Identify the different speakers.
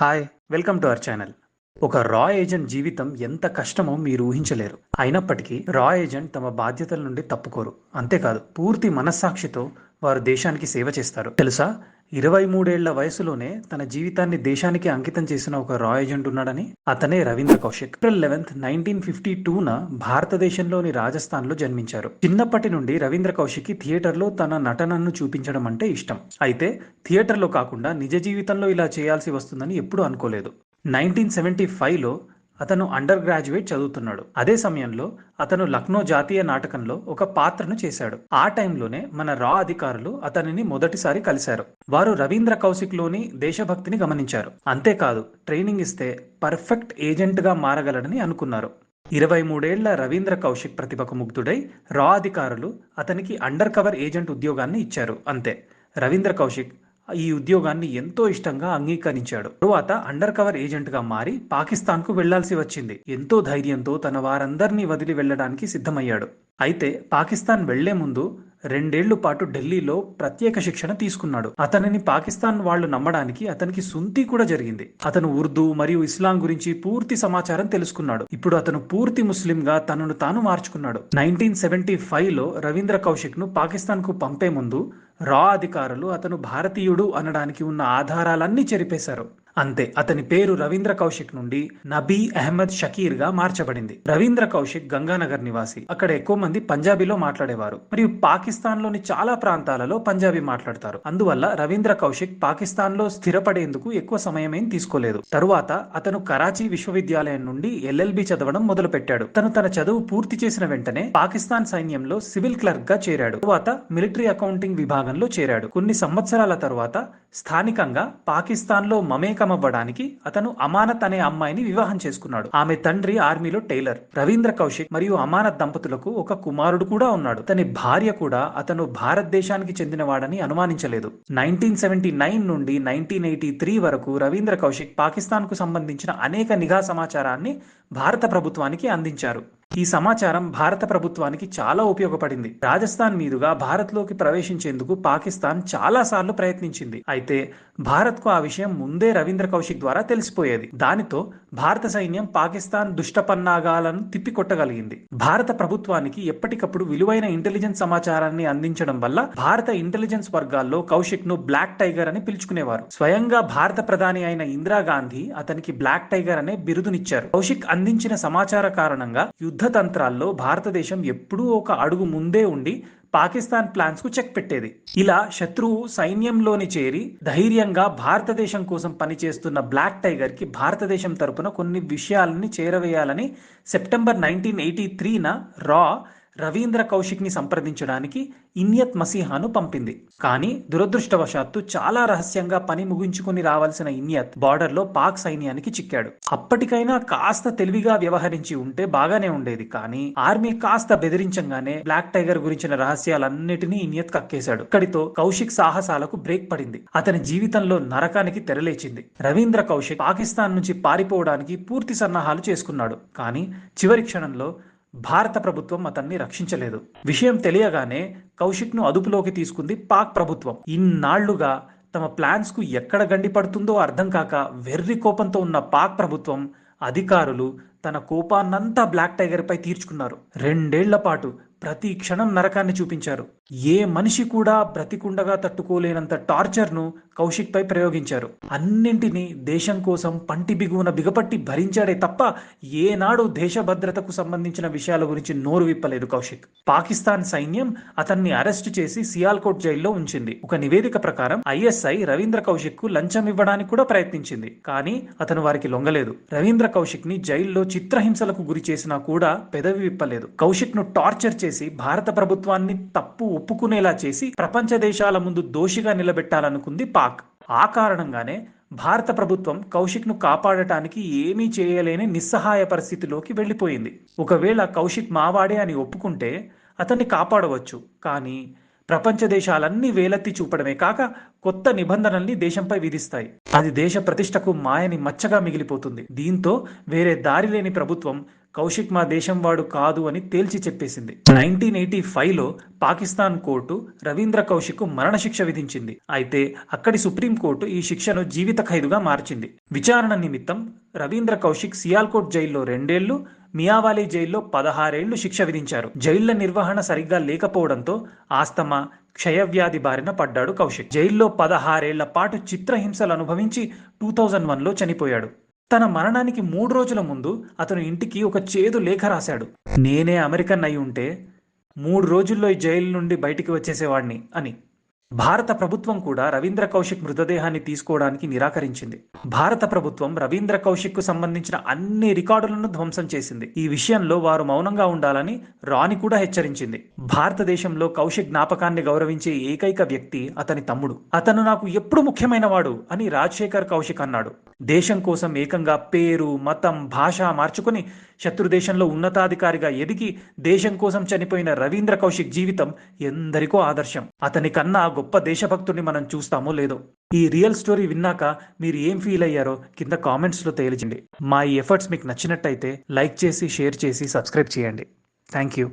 Speaker 1: Hi, welcome to our channel. ఒక రా agent జీవితం ఎంత కష్టమో మీరు ఊహించలేరు. అయినప్పటికీ రా ఏజెంట్ తమ బాధ్యతల నుండి తప్పుకోరు. అంతేకాదు, పూర్తి మనస్సాక్షితో వారు దేశానికి సేవ చేస్తారు. తెలుసా, 23 ఏళ్ల వయసులోనే తన జీవితాన్ని దేశానికి అంకితం చేసిన ఒక రా ఏజెంట్ ఉన్నాడని. అతనే రవీంద్ర కౌశిక్. ఏప్రిల్ 11, 1952న భారతదేశంలోని రాజస్థాన్లో జన్మించారు. చిన్నప్పటి నుండి రవీంద్ర కౌశిక్కి థియేటర్లో తన నటనను చూపించడం అంటే ఇష్టం. అయితే థియేటర్లో కాకుండా నిజ జీవితంలో ఇలా చేయాల్సి వస్తుందని ఎప్పుడూ అనుకోలేదు. 1975లో అతను అండర్ గ్రాడ్యుయేట్ చదువుతున్నాడు. అదే సమయంలో అతను లక్నో జాతీయ నాటకంలో ఒక పాత్రను చేశాడు. ఆ టైంలోనే మన రా అధికారులు అతనిని మొదటిసారి కలిశారు. వారు రవీంద్ర కౌశిక్లోని దేశభక్తిని గమనించారు. అంతేకాదు, ట్రైనింగ్ ఇస్తే పర్ఫెక్ట్ ఏజెంట్గా మారగలడని అనుకున్నారు. 23 ఏళ్ల రవీంద్ర కౌశిక్ ప్రతిభకు ముగ్ధుడై రా అధికారులు అతనికి అండర్ కవర్ ఏజెంట్ ఉద్యోగాన్ని ఇచ్చారు. అంతే, రవీంద్ర కౌశిక్ ఈ ఉద్యోగాన్ని ఎంతో ఇష్టంగా అంగీకరించాడు. తరువాత అండర్ కవర్ ఏజెంట్ గా మారి పాకిస్తాన్ కు వెళ్లాల్సి వచ్చింది. ఎంతో ధైర్యంతో తన వారందరినీ వదిలి వెళ్లడానికి సిద్ధమయ్యాడు. అయితే పాకిస్తాన్ వెళ్లే ముందు 2 ఏళ్ల పాటు ఢిల్లీలో ప్రత్యేక శిక్షణ తీసుకున్నాడు. అతనిని పాకిస్తాన్ వాళ్ళు నమ్మడానికి అతనికి సుంతి కూడా జరిగింది. అతను ఉర్దూ మరియు ఇస్లాం గురించి పూర్తి సమాచారం తెలుసుకున్నాడు. ఇప్పుడు అతను పూర్తి ముస్లింగా తనను తాను మార్చుకున్నాడు. 1975లో రవీంద్ర కౌశిక్ ను పాకిస్తాన్ కు పంపే ముందు రా అధికారులు అతను భారతీయుడు అనడానికి ఉన్న ఆధారాలన్నీ చెరిపేశారు. అంతే, అతని పేరు రవీంద్ర కౌశిక్ నుండి నబీ అహ్మద్ షకీర్ గా మార్చబడింది. రవీంద్ర కౌశిక్ గంగానగర్ నివాసి. అక్కడ ఎక్కువ మంది పంజాబీలో మాట్లాడేవారు మరియు పాకిస్తాన్ లోని చాలా ప్రాంతాలలో పంజాబీ మాట్లాడతారు. అందువల్ల రవీంద్ర కౌశిక్ పాకిస్తాన్ లో స్థిరపడేందుకు ఎక్కువ సమయమేం తీసుకోలేదు. తరువాత అతను కరాచీ విశ్వవిద్యాలయం నుండి ఎల్ఎల్బి చదవడం మొదలు పెట్టాడు. తన చదువు పూర్తి చేసిన వెంటనే పాకిస్తాన్ సైన్యంలో సివిల్ క్లర్క్ గా చేరాడు. తరువాత మిలిటరీ అకౌంటింగ్ విభాగంలో చేరాడు. కొన్ని సంవత్సరాల తరువాత స్థానికంగా పాకిస్తాన్ లో మమేకమవ్వడానికి అతను అమానత్ అనే అమ్మాయిని వివాహం చేసుకున్నాడు. ఆమె తండ్రి ఆర్మీలో టైలర్. రవీంద్ర కౌశిక్ మరియు అమానత్ దంపతులకు ఒక కుమారుడు కూడా ఉన్నాడు. తన భార్య కూడా అతను భారతదేశానికి చెందినవాడని అనుమానించలేదు. 1979 నుండి 1983 వరకు రవీంద్ర కౌశిక్ పాకిస్తాన్ కు సంబంధించిన అనేక నిఘా సమాచారాన్ని భారత ప్రభుత్వానికి అందించారు. ఈ సమాచారం భారత ప్రభుత్వానికి చాలా ఉపయోగపడింది. రాజస్థాన్ మీదుగా భారత్లోకి ప్రవేశించేందుకు పాకిస్తాన్ చాలా సార్లు ప్రయత్నించింది. అయితే భారత్కు ఆ విషయం ముందే రవీంద్ర కౌశిక్ ద్వారా తెలిసిపోయేది. దానితో భారత సైన్యం పాకిస్తాన్ దుష్టపన్నాగాలను తిప్పికొట్టగలిగింది. భారత ప్రభుత్వానికి ఎప్పటికప్పుడు విలువైన ఇంటెలిజెన్స్ సమాచారాన్ని అందించడం వల్ల భారత ఇంటెలిజెన్స్ వర్గాల్లో కౌశిక్ ను బ్లాక్ టైగర్ అని పిలుచుకునేవారు. స్వయంగా భారత ప్రధాని అయిన ఇందిరాగాంధీ అతనికి బ్లాక్ టైగర్ అనే బిరుదునిచ్చారు. కౌశిక్ అందించిన సమాచార కారణంగా యుద్ధ తంత్రాల్లో భారతదేశం ఎప్పుడూ ఒక అడుగు ముందే ఉండి పాకిస్తాన్ ప్లాన్స్ కు చెక్ పెట్టేది. ఇలా శత్రువు సైన్యంలోని చేరి ధైర్యంగా భారతదేశం కోసం పనిచేస్తున్న బ్లాక్ టైగర్ కి భారతదేశం తరపున కొన్ని విషయాలని చేరవేయాలని సెప్టెంబర్ 1983న రా రవీంద్ర కౌశిక్ ని సంప్రదించడానికి ఇన్యత్ మసీహాను పంపింది. కానీ దురదృష్టవశాత్తు చాలా రహస్యంగా పని ముగించుకుని రావాల్సిన ఇన్యత్ బార్డర్ లో పాక్ సైన్యానికి చిక్కాడు. అప్పటికైనా కాస్త తెలివిగా వ్యవహరించి ఉంటే బాగానే ఉండేది. కానీ ఆర్మీ కాస్త బెదిరించగానే బ్లాక్ టైగర్ గురించిన రహస్యాలన్నిటినీ ఇన్యత్ కక్కేశాడు. ఇక్కడితో కౌశిక్ సాహసాలకు బ్రేక్ పడింది. అతని జీవితంలో నరకానికి తెరలేచింది. రవీంద్ర కౌశిక్ పాకిస్తాన్ నుంచి పారిపోవడానికి పూర్తి సన్నాహాలు చేసుకున్నాడు. కానీ చివరి క్షణంలో భారత ప్రభుత్వం అతన్ని రక్షించలేదు. విషయం తెలియగానే కౌశిక్ ను అదుపులోకి తీసుకుంది పాక్ ప్రభుత్వం. ఇన్నాళ్లుగా తమ ప్లాన్స్ కు ఎక్కడ గండి పడుతుందో అర్థం కాక వెర్రి కోపంతో ఉన్న పాక్ ప్రభుత్వం అధికారులు తన కోపాన్నంతా బ్లాక్ టైగర్ పై తీర్చుకున్నారు. 2 ఏళ్ల పాటు ప్రతి క్షణం నరకాన్ని చూపించారు. ఏ మనిషి కూడా బ్రతికుండగా తట్టుకోలేనంత టార్చర్ ను కౌశిక్ పై ప్రయోగించారు. అన్నింటినీ దేశం కోసం పంటి బిగువన బిగపట్టి భరించాడే తప్ప ఏనాడు దేశ భద్రతకు సంబంధించిన విషయాల గురించి నోరు విప్పలేదు కౌశిక్. పాకిస్తాన్ సైన్యం అతన్ని అరెస్ట్ చేసి సియాల్కోట్ జైల్లో ఉంచింది. ఒక నివేదిక ప్రకారం ఐఎస్ఐ రవీంద్ర కౌశిక్ కు లంచం ఇవ్వడానికి కూడా ప్రయత్నించింది. కానీ అతను వారికి లొంగలేదు. రవీంద్ర కౌశిక్ ని జైల్లో చిత్రహింసలకు గురి చేసినా కూడా పెదవి విప్పలేదు. కౌశిక్ ను టార్చర్ చేసి భారత ప్రభుత్వాన్ని తప్పు ఒప్పుకునేలా చేసి ప్రపంచ దేశాల ముందు దోషిగా నిలబెట్టాలనుకుంది పాక్. ఆ కారణంగానే భారత ప్రభుత్వం కౌశిక్ ను కాపాడటానికి ఏమీ చేయలేని నిస్సహాయ పరిస్థితిలోకి వెళ్లిపోయింది. ఒకవేళ కౌశిక్ మావాడే అని ఒప్పుకుంటే అతన్ని కాపాడవచ్చు. కానీ ప్రపంచ దేశాలన్నీ వేలెత్తి చూపడమే కాక కొత్త నిబంధనల్ని దేశంపై విధిస్తాయి. అది దేశ ప్రతిష్టకు మాయని మచ్చగా మిగిలిపోతుంది. దీంతో వేరే దారి లేని ప్రభుత్వం కౌశిక్ మా దేశం వాడు కాదు అని తేల్చి చెప్పేసింది. 1985లో పాకిస్తాన్ కోర్టు రవీంద్ర కౌశిక్ కు మరణశిక్ష విధించింది. అయితే అక్కడి సుప్రీంకోర్టు ఈ శిక్షను జీవిత ఖైదుగా మార్చింది. విచారణ నిమిత్తం రవీంద్ర కౌశిక్ సియాల్కోట్ జైల్లో 2 ఏళ్లు, మియావాలీ జైల్లో 16 ఏళ్లు శిక్ష విధించారు. జైళ్ల నిర్వహణ సరిగ్గా లేకపోవడంతో ఆస్తమా, క్షయవ్యాధి బారిన పడ్డాడు కౌశిక్. జైల్లో 16 ఏళ్ల పాటు చిత్రహింసలు అనుభవించి 2001లో చనిపోయాడు. తన మరణానికి 3 రోజుల ముందు అతను ఇంటికి ఒక చేదు లేఖ రాశాడు. నేనే అమెరికన్ అయి ఉంటే 3 రోజుల్లో ఈ జైలు నుండి బయటికి వచ్చేసేవాడిని అని. భారత ప్రభుత్వం కూడా రవీంద్ర కౌశిక్ మృతదేహాన్ని తీసుకోవడానికి నిరాకరించింది. భారత ప్రభుత్వం రవీంద్ర కౌశిక్ కు సంబంధించిన అన్ని రికార్డులను ధ్వంసం చేసింది. ఈ విషయంలో వారు మౌనంగా ఉండాలని రాని కూడా హెచ్చరించింది. భారతదేశంలో కౌశిక్ జ్ఞాపకాన్ని గౌరవించే ఏకైక వ్యక్తి అతని తమ్ముడు. అతను నాకు ఎప్పుడు ముఖ్యమైన వాడు అని రాజశేఖర్ కౌశిక్ అన్నాడు. దేశం కోసం ఏకంగా పేరు, మతం, భాష మార్చుకుని శత్రుదేశంలో ఉన్నతాధికారిగా ఎదిగి దేశం కోసం చనిపోయిన రవీంద్ర కౌశిక్ జీవితం ఎందరికో ఆదర్శం. అతని కన్నా గొప్ప దేశభక్తుడిని మనం చూస్తామో లేదో. ఈ రియల్ స్టోరీ విన్నాక మీరు ఏం ఫీల్ అయ్యారో కింద కామెంట్స్ లో తెలియజేయండి. మా ఈ ఎఫర్ట్స్ మీకు నచ్చినట్టయితే లైక్ చేసి, షేర్ చేసి, సబ్స్క్రైబ్ చేయండి. Thank you.